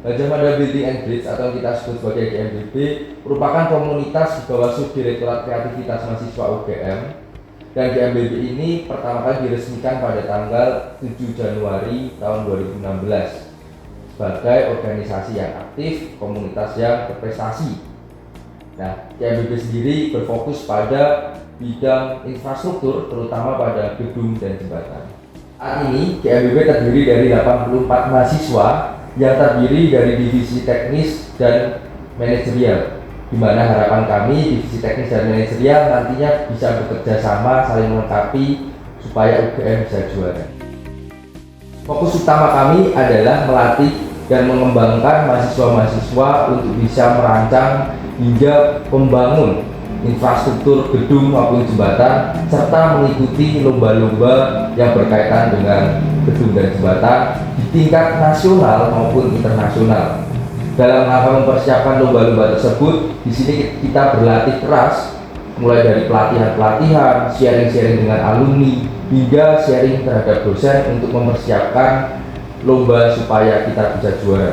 Gajah Mada Building and Bridge atau kita sebut sebagai GMBB merupakan komunitas di bawah Subdirektorat Kreativitas Mahasiswa UGM, dan GMBB ini pertama kali diresmikan pada tanggal 7 Januari tahun 2016 sebagai organisasi yang aktif, komunitas yang berprestasi. Nah, GMBB sendiri berfokus pada bidang infrastruktur, terutama pada gedung dan jembatan. Saat ini GMBB terdiri dari 84 mahasiswa yang terdiri dari divisi teknis dan manajerial, di mana harapan kami divisi teknis dan manajerial nantinya bisa bekerja sama saling melengkapi supaya UGM bisa juara. Fokus utama kami adalah melatih dan mengembangkan mahasiswa-mahasiswa untuk bisa merancang hingga membangun infrastruktur gedung maupun jembatan, serta mengikuti lomba-lomba yang berkaitan dengan gedung dan jembatan di tingkat nasional maupun internasional. Dalam rangka mempersiapkan lomba-lomba tersebut, di sini kita berlatih keras, mulai dari pelatihan-pelatihan, sharing-sharing dengan alumni, hingga sharing terhadap dosen untuk mempersiapkan lomba supaya kita bisa juara.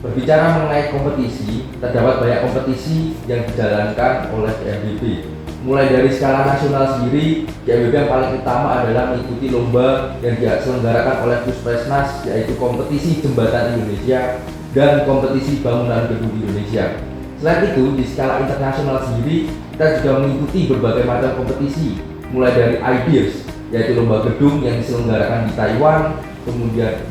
Berbicara mengenai kompetisi, terdapat banyak kompetisi yang dijalankan oleh GMBB. Mulai dari skala nasional sendiri, GMBB yang paling utama adalah mengikuti lomba yang diselenggarakan oleh Puspesnas, yaitu kompetisi jembatan Indonesia dan kompetisi bangunan gedung Indonesia. Selain itu, di skala internasional sendiri, kita juga mengikuti berbagai macam kompetisi, mulai dari IDEAS, yaitu lomba gedung yang diselenggarakan di Taiwan, kemudian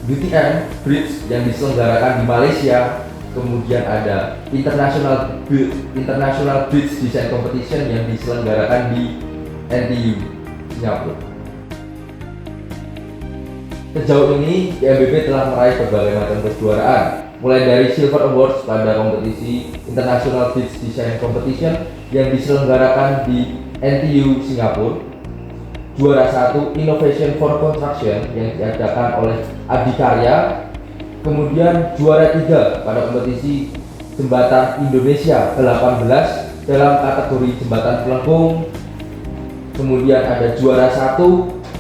BTN Bridge yang diselenggarakan di Malaysia, kemudian ada International Bridge Design Competition yang diselenggarakan di NTU Singapura. Sejauh ini GMBB telah meraih berbagai macam kejuaraan, mulai dari Silver Awards pada kompetisi International Bridge Design Competition yang diselenggarakan di NTU Singapura, juara 1 Innovation for Construction yang diadakan oleh Adikarya, kemudian juara 3 pada kompetisi Jembatan Indonesia ke-18 dalam kategori jembatan pelengkung, kemudian ada juara 1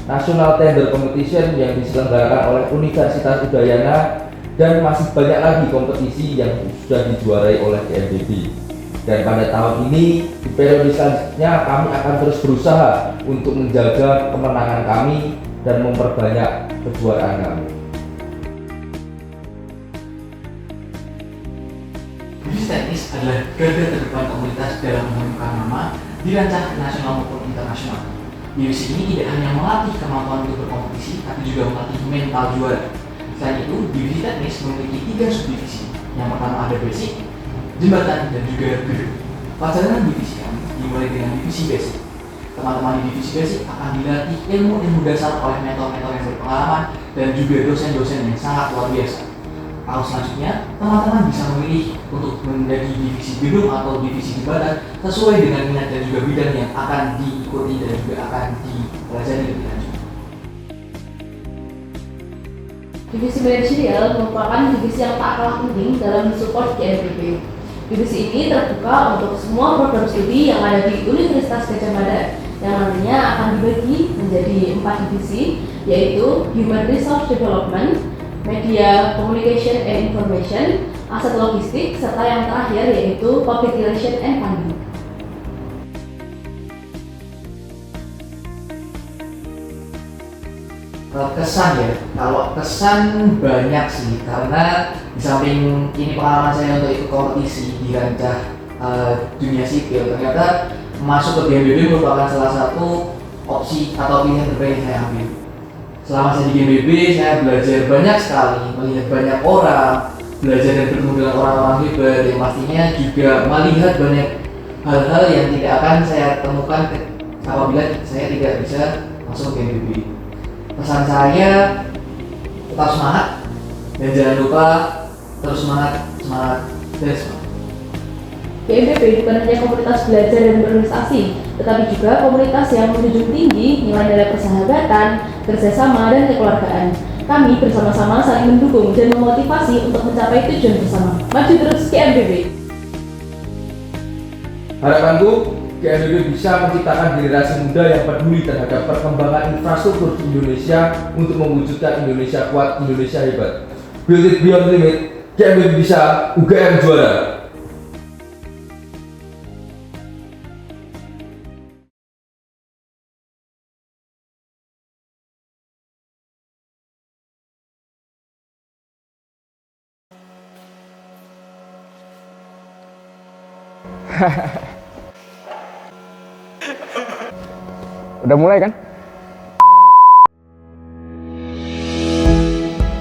National Tender Competition yang diselenggarakan oleh Universitas Udayana, dan masih banyak lagi kompetisi yang sudah dijuarai oleh GMBB. Dan pada tahun ini, di periode selanjutnya kami akan terus berusaha untuk menjaga kemenangan kami dan memperbanyak kejuaraan kami. Divisi teknis adalah garda terdepan komunitas dalam menemukan nama di kancah nasional maupun internasional. Divisi ini tidak hanya melatih kemampuan untuk berkompetisi, tapi juga melatih mental juara. Selain itu, divisi teknis memiliki 3 subdivisi. Yang pertama ada basic, jembatan, dan juga gedung. Pelajaran divisi kami dimulai dengan divisi basic. Teman-teman di divisi basic akan dilatih ilmu-ilmu dasar oleh mentor-mentor yang berpengalaman dan juga dosen-dosen yang sangat luar biasa. Tahun selanjutnya, teman-teman bisa memilih untuk menjadi divisi gedung atau divisi jembatan sesuai dengan minat dan juga bidang yang akan diikuti dan juga akan dipelajari lebih lanjut. Divisi manajerial merupakan divisi yang tak kalah penting dalam mensupport GMBB. Divisi ini terbuka untuk semua program studi yang ada di Universitas Gajah Mada, yang nantinya akan dibagi menjadi 4 divisi, yaitu Human Resource Development, Media Communication and Information, Aset Logistik, serta yang terakhir yaitu Public Relations and Funding. Kesan ya, kalau kesan banyak sih, karena di samping ini pengalaman saya untuk ikut kompetisi di kancah dunia sipil, ternyata masuk ke GMBB merupakan salah satu opsi atau pilihan terbaik yang saya ambil. Selama saya di GMBB, saya belajar banyak sekali, melihat banyak orang, belajar dan bertemu dengan orang-orang hebat, yang pastinya juga melihat banyak hal-hal yang tidak akan saya temukan apabila saya tidak bisa masuk ke GMBB. Pesan saya, tetap semangat dan jangan lupa terus semangat dan semangat. GMBB bukan hanya komunitas belajar dan berprestasi, tetapi juga komunitas yang menjunjung tinggi nilai-nilai persahabatan, kerjasama, dan kekeluargaan. Kami bersama-sama saling mendukung dan memotivasi untuk mencapai tujuan bersama. Maju terus GMBB. Harapanku, GMBB bisa menciptakan generasi muda yang peduli terhadap perkembangan infrastruktur di Indonesia untuk mewujudkan Indonesia kuat, Indonesia hebat. Build it beyond limit, GMBB bisa, UGM juara. Udah mulai kan?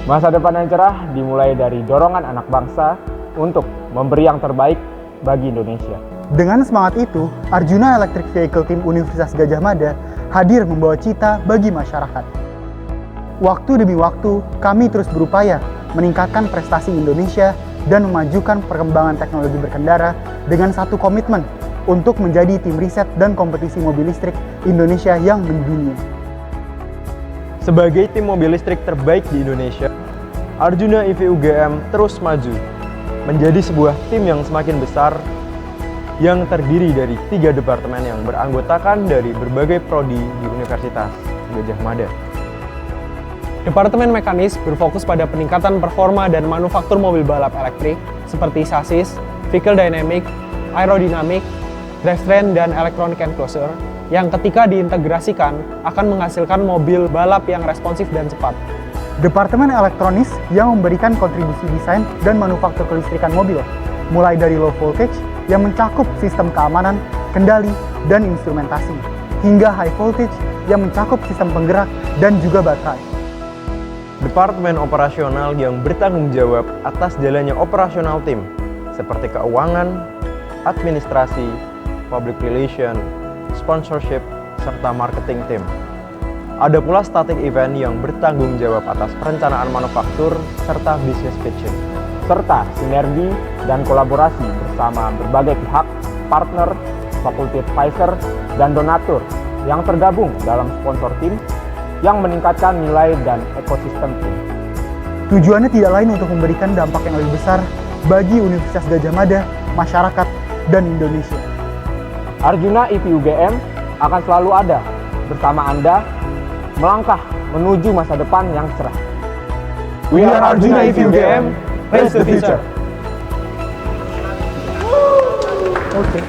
Masa depan yang cerah dimulai dari dorongan anak bangsa untuk memberi yang terbaik bagi Indonesia. Dengan semangat itu, Arjuna Electric Vehicle Team Universitas Gadjah Mada hadir membawa cita bagi masyarakat. Waktu demi waktu, kami terus berupaya meningkatkan prestasi Indonesia dan memajukan perkembangan teknologi berkendara dengan satu komitmen untuk menjadi tim riset dan kompetisi mobil listrik Indonesia yang mendunia. Sebagai tim mobil listrik terbaik di Indonesia, Arjuna EV UGM terus maju menjadi sebuah tim yang semakin besar yang terdiri dari 3 departemen yang beranggotakan dari berbagai prodi di Universitas Gadjah Mada. Departemen Mekanis berfokus pada peningkatan performa dan manufaktur mobil balap elektrik seperti sasis, vehicle dynamic, aerodinamik, drivetrain, dan electronic enclosure yang ketika diintegrasikan akan menghasilkan mobil balap yang responsif dan cepat. Departemen Elektronis yang memberikan kontribusi desain dan manufaktur kelistrikan mobil, mulai dari low voltage yang mencakup sistem keamanan, kendali, dan instrumentasi, hingga high voltage yang mencakup sistem penggerak dan juga baterai. Departemen operasional yang bertanggung jawab atas jalannya operasional tim, seperti keuangan, administrasi, public relation, sponsorship, serta marketing team. Ada pula static event yang bertanggung jawab atas perencanaan manufaktur serta business pitching, serta sinergi dan kolaborasi bersama berbagai pihak, partner, faculty advisor, dan donatur yang tergabung dalam sponsor tim yang meningkatkan nilai dan ekosistem tim. Tujuannya tidak lain untuk memberikan dampak yang lebih besar bagi Universitas Gadjah Mada, masyarakat, dan Indonesia. Arjuna EV UGM akan selalu ada bersama Anda melangkah menuju masa depan yang cerah. We are Arjuna EV UGM, raise the future. Oke.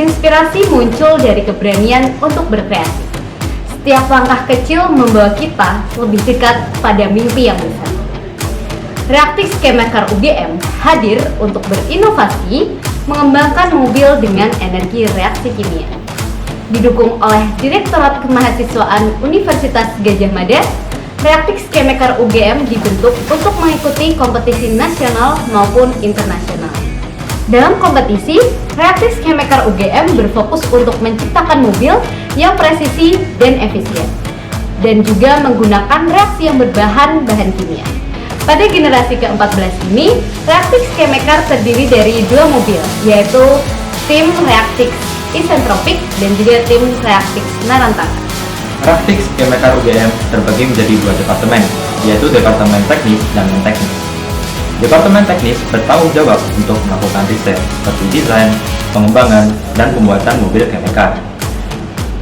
Inspirasi muncul dari keberanian untuk berkreasi. Setiap langkah kecil membawa kita lebih dekat pada mimpi yang besar. Reaktif Chemical UGM hadir untuk berinovasi mengembangkan mobil dengan energi reaksi kimia. Didukung oleh Direktorat Kemahasiswaan Universitas Gadjah Mada, Reaktif Chemical UGM dibentuk untuk mengikuti kompetisi nasional maupun internasional. Dalam kompetisi, Reaktif Chemical UGM berfokus untuk menciptakan mobil yang presisi dan efisien, dan juga menggunakan reaksi yang berbahan bahan kimia. Pada generasi ke-14 ini, Reaktif Chemical terdiri dari 2 mobil, yaitu tim Reaktif Isentropik dan juga tim Reaktif Narantaka. Reaktif Chemical UGM terbagi menjadi 2 departemen, yaitu Departemen Teknis dan Non-Teknis. Departemen Teknis bertanggung jawab untuk melakukan riset seperti desain, pengembangan, dan pembuatan mobil chemical.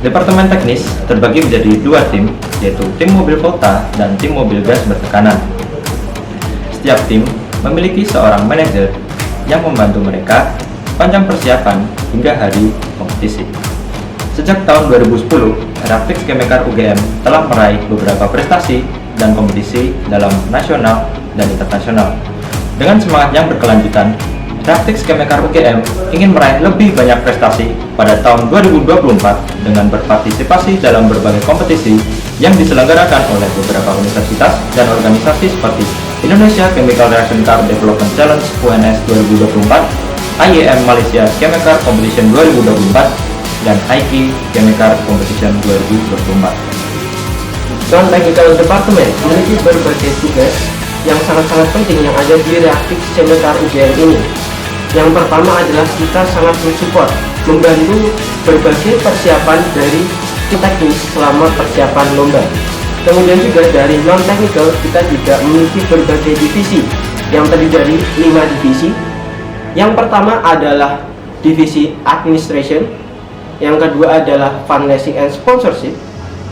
Departemen Teknis terbagi menjadi 2 tim, yaitu tim mobil volta dan tim mobil gas bertekanan. Setiap tim memiliki seorang manajer yang membantu mereka panjang persiapan hingga hari kompetisi. Sejak tahun 2010, Reactix Chemekar UGM telah meraih beberapa prestasi dan kompetisi dalam nasional dan internasional. Dengan semangat yang berkelanjutan, Reactix Chemekar UGM ingin meraih lebih banyak prestasi pada tahun 2024 dengan berpartisipasi dalam berbagai kompetisi yang diselenggarakan oleh beberapa universitas dan organisasi seperti Indonesia Chemical Reaction Car Development Challenge UNS 2024, IEM Malaysia Chemekar Competition 2024, dan IKI Chemekar Competition 2024. Non-Technical Department memiliki berbagai tugas yang sangat-sangat penting yang ada di Reactix Chemekar UGM ini. Yang pertama adalah kita sangat mensupport, membantu berbagai persiapan dari teknis selama persiapan lomba. Kemudian juga dari non-technical kita juga memiliki berbagai divisi yang terdiri dari 5 divisi. Yang pertama adalah divisi administration, yang kedua adalah fundraising and sponsorship,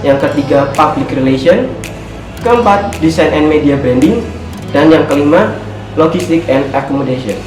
yang ketiga public relation, keempat design and media branding, dan yang kelima logistic and accommodation.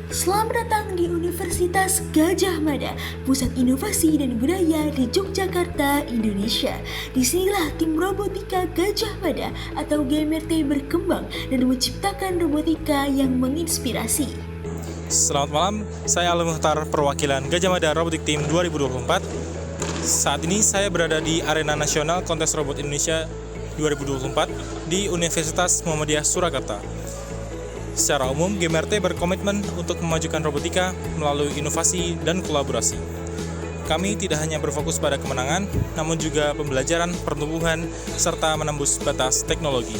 Selamat datang di Universitas Gadjah Mada, pusat inovasi dan budaya di Yogyakarta, Indonesia. Disinilah tim robotika Gadjah Mada atau GMRT berkembang dan menciptakan robotika yang menginspirasi. Selamat malam, saya Al Muhtar, perwakilan Gadjah Mada Robotik Team 2024. Saat ini saya berada di Arena Nasional Kontes Robot Indonesia 2024 di Universitas Muhammadiyah Surakarta. Secara umum, GMRT berkomitmen untuk memajukan robotika melalui inovasi dan kolaborasi. Kami tidak hanya berfokus pada kemenangan, namun juga pembelajaran, pertumbuhan, serta menembus batas teknologi.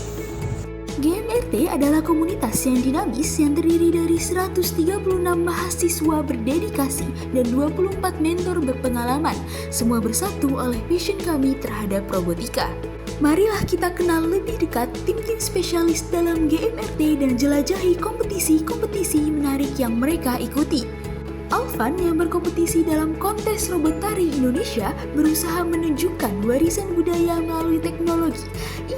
GMRT adalah komunitas yang dinamis yang terdiri dari 136 mahasiswa berdedikasi dan 24 mentor berpengalaman, semua bersatu oleh passion kami terhadap robotika. Marilah kita kenal lebih dekat tim-tim spesialis dalam GMRT dan jelajahi kompetisi-kompetisi menarik yang mereka ikuti. Alvan yang berkompetisi dalam kontes robot tari Indonesia berusaha menunjukkan warisan budaya melalui teknologi.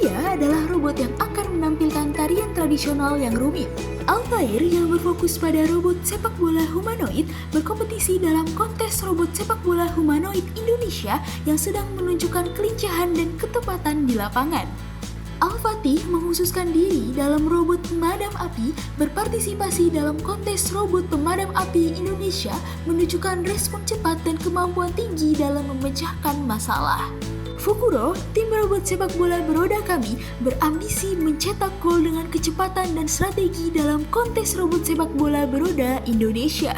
Ia adalah robot yang akan menampilkan tarian tradisional yang rumit. Altair yang berfokus pada robot sepak bola humanoid berkompetisi dalam kontes robot sepak bola humanoid Indonesia yang sedang menunjukkan kelincahan dan ketepatan di lapangan. Al-Fatih menghususkan diri dalam robot pemadam api, berpartisipasi dalam kontes robot pemadam api Indonesia, menunjukkan respon cepat dan kemampuan tinggi dalam memecahkan masalah. Fukuro, tim robot sepak bola beroda kami, berambisi mencetak gol dengan kecepatan dan strategi dalam kontes robot sepak bola beroda Indonesia.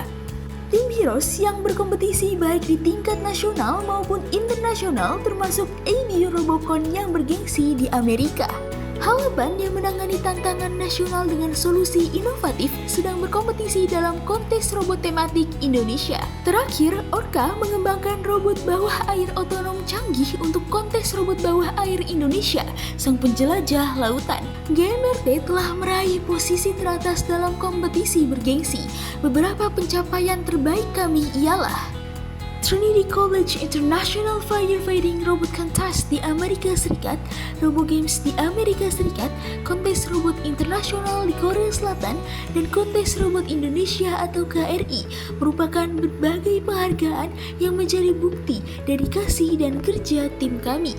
Tim Heroes yang berkompetisi baik di tingkat nasional maupun internasional termasuk AB Robocon yang bergengsi di Amerika. Halapan yang menangani tantangan nasional dengan solusi inovatif sedang berkompetisi dalam kontes robot tematik Indonesia. Terakhir, Orca mengembangkan robot bawah air otonom canggih untuk kontes robot bawah air Indonesia, sang penjelajah lautan. GMRT telah meraih posisi teratas dalam kompetisi bergengsi. Beberapa pencapaian terbaik kami ialah Trinity College International Firefighting Robot Contest di Amerika Serikat, RoboGames di Amerika Serikat, kontes robot internasional di Korea Selatan, dan kontes robot Indonesia atau KRI merupakan berbagai penghargaan yang menjadi bukti dedikasi dan kerja tim kami.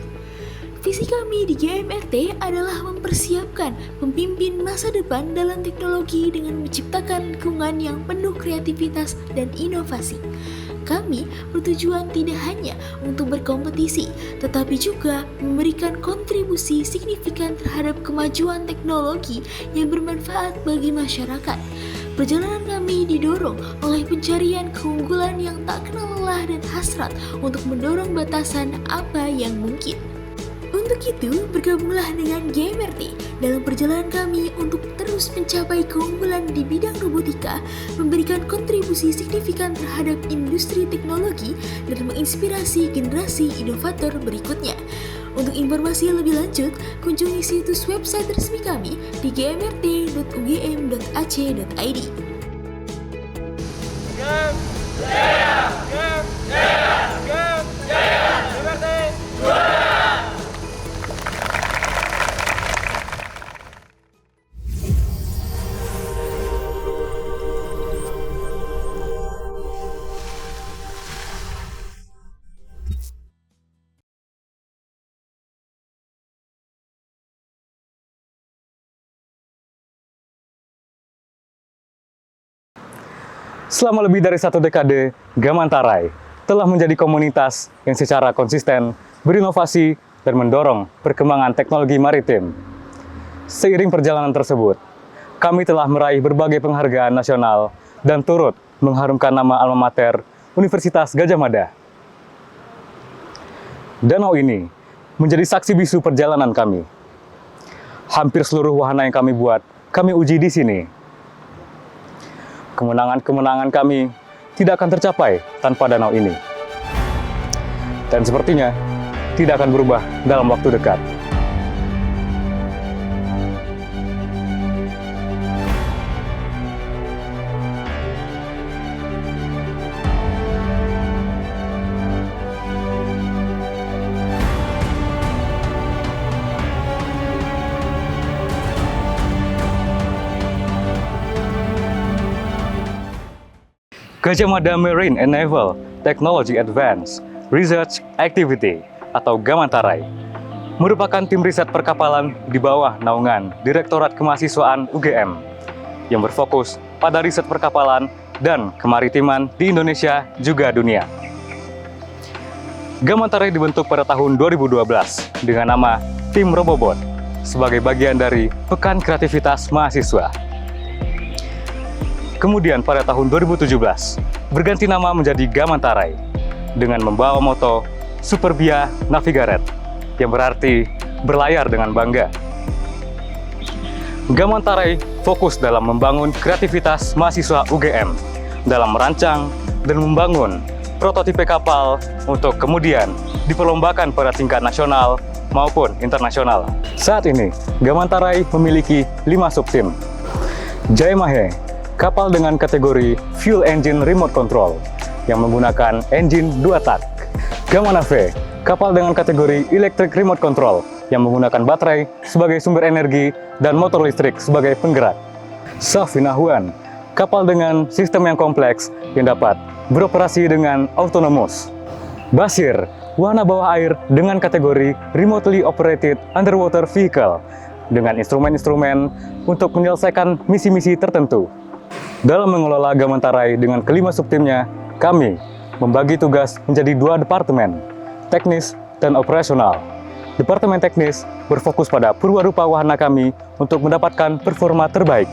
Visi kami di GMRT adalah mempersiapkan pemimpin masa depan dalam teknologi dengan menciptakan lingkungan yang penuh kreativitas dan inovasi. Kami bertujuan tidak hanya untuk berkompetisi, tetapi juga memberikan kontribusi signifikan terhadap kemajuan teknologi yang bermanfaat bagi masyarakat. Perjalanan kami didorong oleh pencarian keunggulan yang tak kenal lelah dan hasrat untuk mendorong batasan apa yang mungkin. Untuk itu, bergabunglah dengan GMRT dalam perjalanan kami untuk terus mencapai keunggulan di bidang robotika, memberikan kontribusi signifikan terhadap industri teknologi, dan menginspirasi generasi inovator berikutnya. Untuk informasi lebih lanjut, kunjungi situs website resmi kami di gmrt.ugm.ac.id. Selama lebih dari 1 dekade, Gamantarai telah menjadi komunitas yang secara konsisten berinovasi dan mendorong perkembangan teknologi maritim. Seiring perjalanan tersebut, kami telah meraih berbagai penghargaan nasional dan turut mengharumkan nama alma mater Universitas Gadjah Mada. Danau ini menjadi saksi bisu perjalanan kami. Hampir seluruh wahana yang kami buat, kami uji di sini. Kemenangan-kemenangan kami tidak akan tercapai tanpa danau ini. Dan sepertinya tidak akan berubah dalam waktu dekat. Gadjah Mada Marine and Naval Technology Advanced Research Activity atau Gamantarai merupakan tim riset perkapalan di bawah naungan Direktorat Kemahasiswaan UGM yang berfokus pada riset perkapalan dan kemaritiman di Indonesia juga dunia. Gamantarai dibentuk pada tahun 2012 dengan nama Tim Robobot sebagai bagian dari Pekan Kreativitas Mahasiswa. Kemudian pada tahun 2017, berganti nama menjadi Gamantarai dengan membawa moto Superbia Navigaret, yang berarti berlayar dengan bangga. Gamantarai fokus dalam membangun kreativitas mahasiswa UGM dalam merancang dan membangun prototipe kapal untuk kemudian diperlombakan pada tingkat nasional maupun internasional. Saat ini, Gamantarai memiliki 5 subtim. Jayamahe, kapal dengan kategori Fuel Engine Remote Control yang menggunakan engine 2 tak. Gamanave, kapal dengan kategori Electric Remote Control yang menggunakan baterai sebagai sumber energi dan motor listrik sebagai penggerak. Safinahuan, kapal dengan sistem yang kompleks yang dapat beroperasi dengan autonomous. Basir, wahana bawah air dengan kategori Remotely Operated Underwater Vehicle dengan instrumen-instrumen untuk menyelesaikan misi-misi tertentu. Dalam mengelola Gamantarai dengan kelima subtimnya, kami membagi tugas menjadi 2 departemen, teknis dan operasional. Departemen teknis berfokus pada purwarupa wahana kami untuk mendapatkan performa terbaik.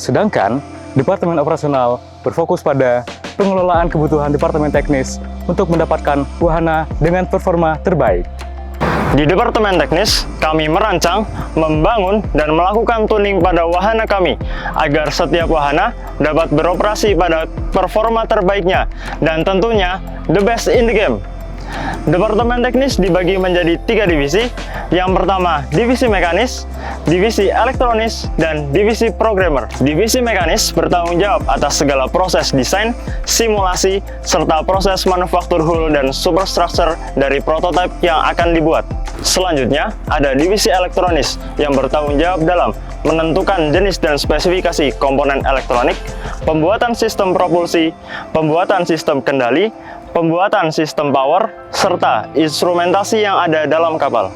Sedangkan departemen operasional berfokus pada pengelolaan kebutuhan departemen teknis untuk mendapatkan wahana dengan performa terbaik. Di Departemen Teknis, kami merancang, membangun, dan melakukan tuning pada wahana kami agar setiap wahana dapat beroperasi pada performa terbaiknya dan tentunya the best in the game. Departemen Teknis dibagi menjadi 3 divisi. Yang pertama, divisi mekanis, divisi elektronis, dan divisi programmer. Divisi mekanis bertanggung jawab atas segala proses desain, simulasi, serta proses manufaktur hull dan superstructure dari prototipe yang akan dibuat. Selanjutnya, ada divisi elektronis yang bertanggung jawab dalam menentukan jenis dan spesifikasi komponen elektronik, pembuatan sistem propulsi, pembuatan sistem kendali, pembuatan sistem power, serta instrumentasi yang ada dalam kapal.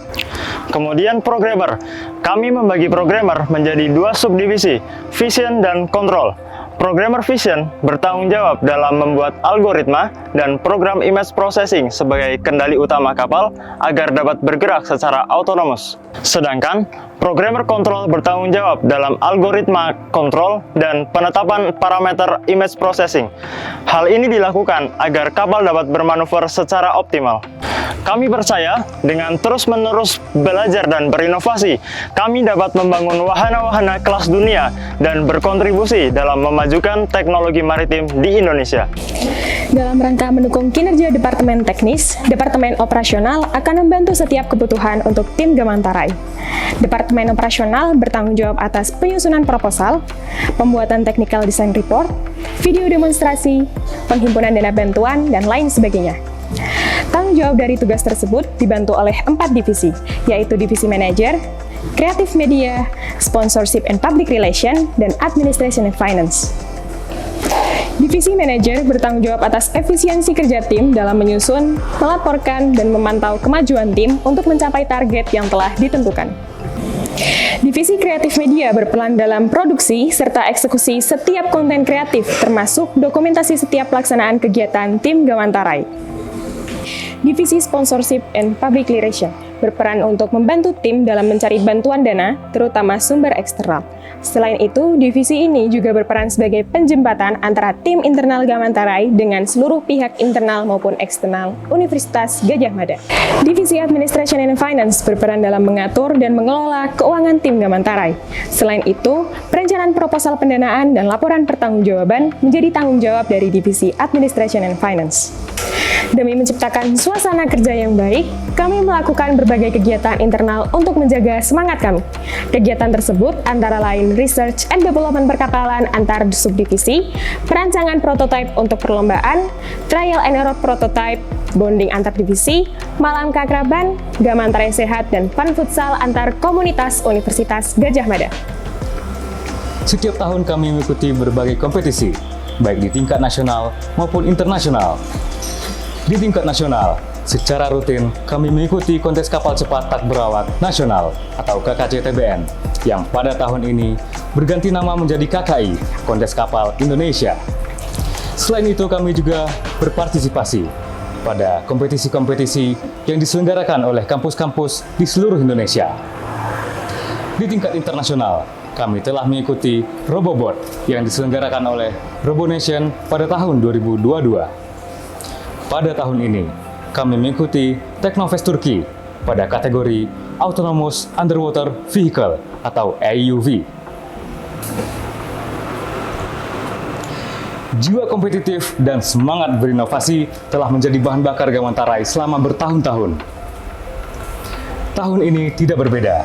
Kemudian programmer. Kami membagi programmer menjadi 2 subdivisi, vision dan control. Programmer Vision bertanggung jawab dalam membuat algoritma dan program image processing sebagai kendali utama kapal agar dapat bergerak secara otonomus. Sedangkan Programmer Control bertanggung jawab dalam algoritma kontrol dan penetapan parameter image processing. Hal ini dilakukan agar kapal dapat bermanuver secara optimal. Kami percaya dengan terus-menerus belajar dan berinovasi, kami dapat membangun wahana-wahana kelas dunia dan berkontribusi dalam memajukan teknologi maritim di Indonesia. Dalam rangka mendukung kinerja Departemen Teknis, Departemen Operasional akan membantu setiap kebutuhan untuk tim Gamantarai. Departemen Operasional bertanggung jawab atas penyusunan proposal, pembuatan technical design report, video demonstrasi, penghimpunan dana bantuan, dan lain sebagainya. Tanggung jawab dari tugas tersebut dibantu oleh 4 divisi, yaitu Divisi Manajer, Creative Media, Sponsorship and Public Relation, dan Administration and Finance. Divisi Manajer bertanggung jawab atas efisiensi kerja tim dalam menyusun, melaporkan, dan memantau kemajuan tim untuk mencapai target yang telah ditentukan. Divisi Kreatif Media berperan dalam produksi serta eksekusi setiap konten kreatif, termasuk dokumentasi setiap pelaksanaan kegiatan tim Gamantarai. Divisi Sponsorship and Public Relation berperan untuk membantu tim dalam mencari bantuan dana, terutama sumber eksternal. Selain itu, divisi ini juga berperan sebagai penjembatan antara tim internal Gamantarai dengan seluruh pihak internal maupun eksternal Universitas Gadjah Mada. Divisi Administration and Finance berperan dalam mengatur dan mengelola keuangan tim Gamantarai. Selain itu, perencanaan proposal pendanaan dan laporan pertanggungjawaban menjadi tanggung jawab dari Divisi Administration and Finance. Demi menciptakan suasana kerja yang baik, kami melakukan berbagai kegiatan internal untuk menjaga semangat kami. Kegiatan tersebut antara lain research and development perkapalan antar subdivisi, perancangan prototipe untuk perlombaan, trial and error prototype, bonding antar divisi, malam keakraban, Gamantarai sehat, dan fun futsal antar komunitas Universitas Gadjah Mada. Setiap tahun kami mengikuti berbagai kompetisi, baik di tingkat nasional maupun internasional. Di tingkat nasional, secara rutin kami mengikuti kontes kapal cepat tak berawak nasional atau KKC-TBN yang pada tahun ini berganti nama menjadi KKI, Kontes Kapal Indonesia. Selain itu kami juga berpartisipasi pada kompetisi-kompetisi yang diselenggarakan oleh kampus-kampus di seluruh Indonesia. Di tingkat internasional, kami telah mengikuti RoboBot yang diselenggarakan oleh RoboNation pada tahun 2022. Pada tahun ini, kami mengikuti Teknofest Turki pada kategori Autonomous Underwater Vehicle atau AUV. Jiwa kompetitif dan semangat berinovasi telah menjadi bahan bakar Gamantarai selama bertahun-tahun. Tahun ini tidak berbeda.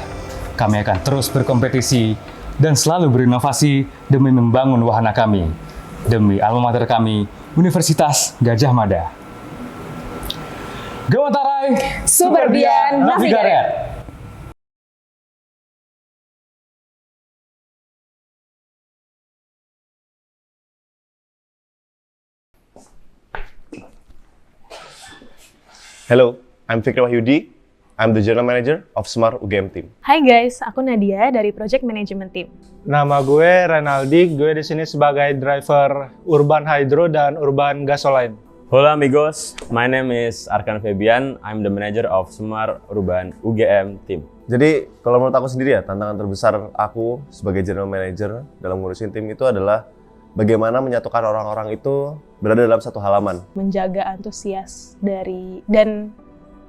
Kami akan terus berkompetisi dan selalu berinovasi demi membangun wahana kami, demi alma mater kami, Universitas Gadjah Mada. Gamantarai Superbian Navigaret. Hello, I'm Fikri Wahyudi. I'm the General Manager of Smart UGM Team. Hai guys, aku Nadia dari Project Management Team. Nama gue Renaldi, gue di sini sebagai driver Urban Hydro dan Urban Gasoline. Hola amigos, my name is Arkan Febian. I'm the manager of Smart Urban UGM Team. Jadi kalau menurut aku sendiri ya, tantangan terbesar aku sebagai General Manager dalam ngurusin tim itu adalah bagaimana menyatukan orang-orang itu berada dalam satu halaman. Menjaga antusias dan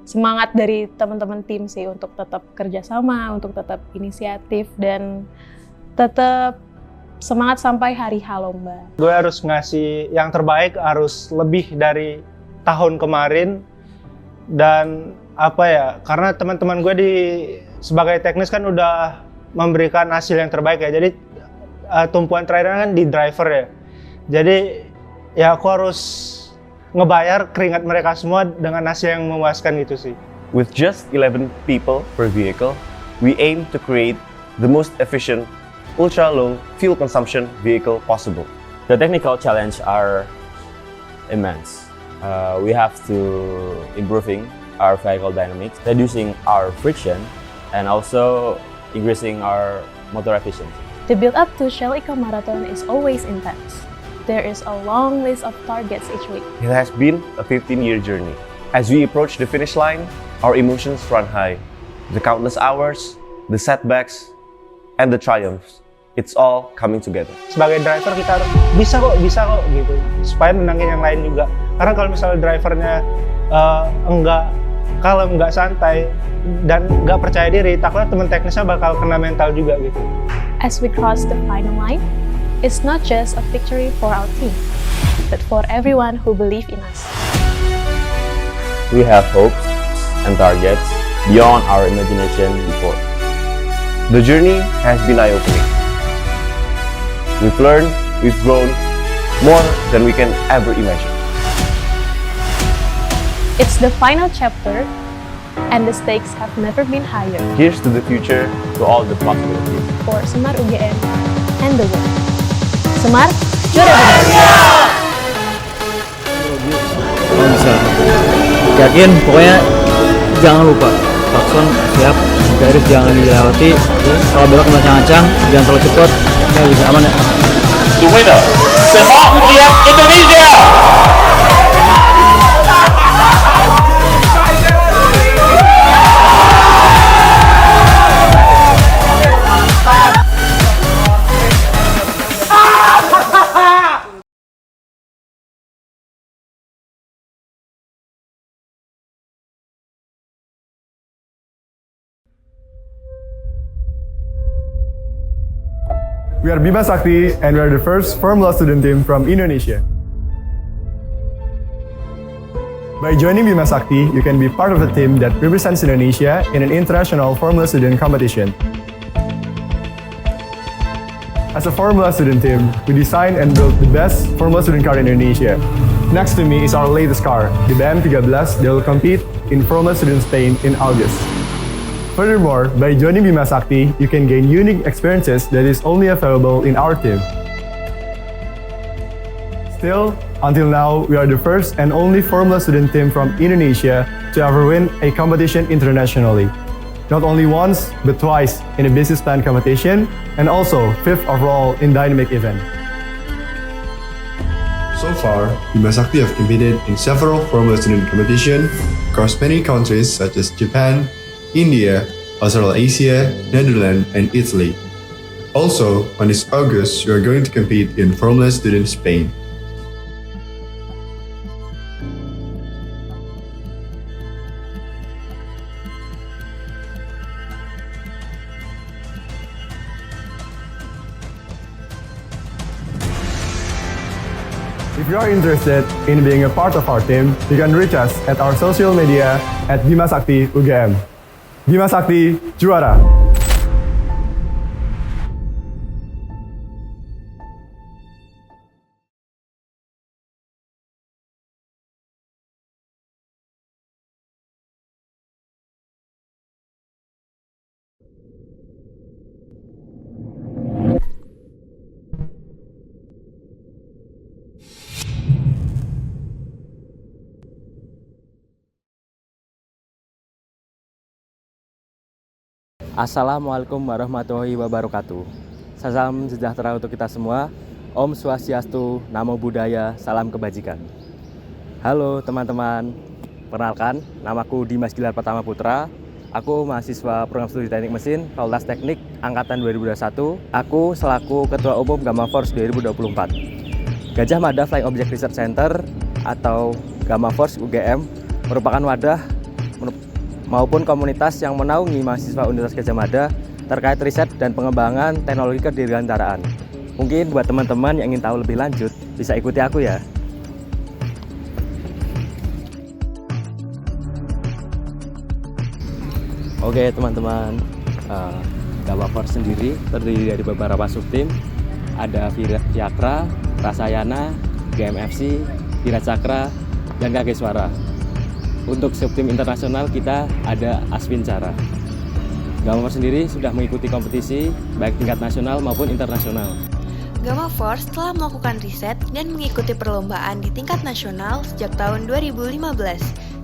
semangat dari teman-teman tim sih untuk tetap kerjasama, untuk tetap inisiatif dan tetap semangat sampai hari H lomba. Gue harus ngasih yang terbaik, harus lebih dari tahun kemarin dan karena teman-teman gue sebagai teknis kan udah memberikan hasil yang terbaik ya. Jadi tumpuan terakhir kan di driver ya. Jadi ya aku harus ngebayar keringat mereka semua dengan hasil yang memuaskan gitu sih. With just 11 people per vehicle, we aim to create the most efficient ultra-low fuel consumption vehicle possible. The technical challenge are immense. We have to improving our vehicle dynamics, reducing our friction, and also increasing our motor efficiency. The build-up to Shell Eco Marathon is always intense. There is a long list of targets each week. It has been a 15-year journey. As we approach the finish line, our emotions run high. The countless hours, the setbacks, and the triumphs, it's all coming together. Sebagai driver kita harus bisa kok gitu, supaya menangin yang lain juga. Karena kalau misalnya drivernya kalau nggak santai dan nggak percaya diri, takutnya teman teknisnya bakal kena mental juga gitu. As we cross the final line, it's not just a victory for our team, but for everyone who believe in us. We have hopes and targets beyond our imagination before. The journey has been eye-opening. We've learned, we've grown more than we can ever imagine. It's the final chapter, and the stakes have never been higher. Here's to the future, to all the possibilities. For Semar UGM and the world. Semar, juara dunia! Oh bisa. Yakin, pokoknya jangan lupa. Klakson siap, garis jangan dilewati. Kalau belok ngacang-ngacang, jangan terlalu cepat. Ya bisa aman ya. The winner, Semar UGM Indonesia! We are Bima Sakti and we are the first Formula student team from Indonesia. By joining Bima Sakti, you can be part of a team that represents Indonesia in an international Formula student competition. As a Formula student team, we designed and built the best Formula student car in Indonesia. Next to me is our latest car, the BM13 that will compete in Formula Student Spain in August. Furthermore, by joining Bima Sakti, you can gain unique experiences that is only available in our team. Still, until now, we are the first and only Formula student team from Indonesia to ever win a competition internationally. Not only once, but twice in a business plan competition, and also 5th overall in dynamic event. So far, Bima Sakti have competed in several Formula student competitions across many countries such as Japan, India, Australasia, Netherlands, and Italy. Also, on this August, you are going to compete in Formula Student Spain. If you are interested in being a part of our team, you can reach us at our social media at Bima Sakti UGM. Bima Sakti, juara! Assalamualaikum warahmatullahi wabarakatuh. Salam sejahtera untuk kita semua. Om Swastiastu, Namo Buddhaya, salam kebajikan. Halo teman-teman, perkenalkan, namaku Dimas Gilar Pratama Putra. Aku mahasiswa program studi teknik mesin, Fakultas Teknik, Angkatan 2021. Aku selaku Ketua Umum Gamma Force 2024. Gajah Mada Flying Object Research Center atau Gamma Force UGM merupakan wadah maupun komunitas yang menaungi mahasiswa Universitas Gadjah Mada terkait riset dan pengembangan teknologi kedirgantaraan. Mungkin buat teman-teman yang ingin tahu lebih lanjut, bisa ikuti aku ya. Oke teman-teman, Gamma Force sendiri terdiri dari beberapa subtim. Ada Vyakra, Rasayana, GMFC, Wiracakra, dan Kageswara. Untuk subtim internasional kita ada Aswincara. Gamma Force sendiri sudah mengikuti kompetisi baik tingkat nasional maupun internasional. Gamma Force telah melakukan riset dan mengikuti perlombaan di tingkat nasional sejak tahun 2015.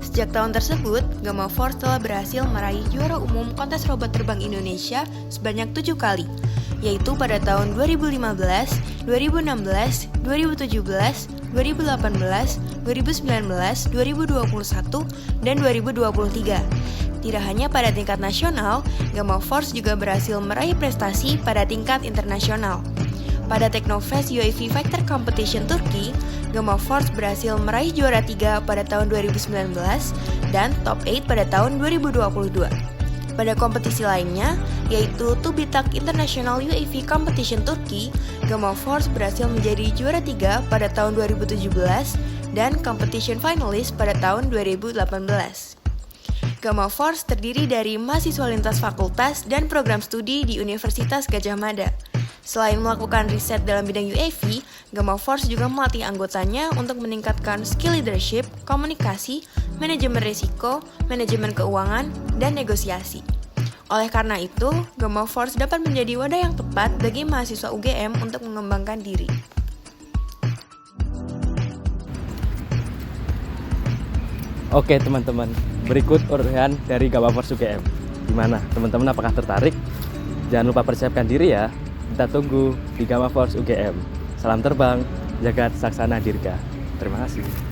Sejak tahun tersebut, Gamma Force telah berhasil meraih juara umum kontes robot terbang Indonesia sebanyak 7 kali. yaitu pada tahun 2015, 2016, 2017, 2018, 2019, 2021, dan 2023. Tidak hanya pada tingkat nasional, Gamma Force juga berhasil meraih prestasi pada tingkat internasional. Pada Technofest UAV Fighter Competition Turki, Gamma Force berhasil meraih juara 3 pada tahun 2019 dan top 8 pada tahun 2022. Pada kompetisi lainnya, yaitu Tubitak International UAV Competition Turki, Gamma Force berhasil menjadi juara 3 pada tahun 2017 dan competition finalist pada tahun 2018. Gamma Force terdiri dari mahasiswa lintas fakultas dan program studi di Universitas Gadjah Mada. Selain melakukan riset dalam bidang UAV, Gamma Force juga melatih anggotanya untuk meningkatkan skill leadership, komunikasi, manajemen risiko, manajemen keuangan, dan negosiasi. Oleh karena itu, Gamma Force dapat menjadi wadah yang tepat bagi mahasiswa UGM untuk mengembangkan diri. Oke teman-teman, berikut uraian dari Gamma Force UGM. Gimana teman-teman, apakah tertarik? Jangan lupa persiapkan diri ya. Kita tunggu di Gamma Force UGM. Salam terbang, Jagat Saksana Dirga. Terima kasih.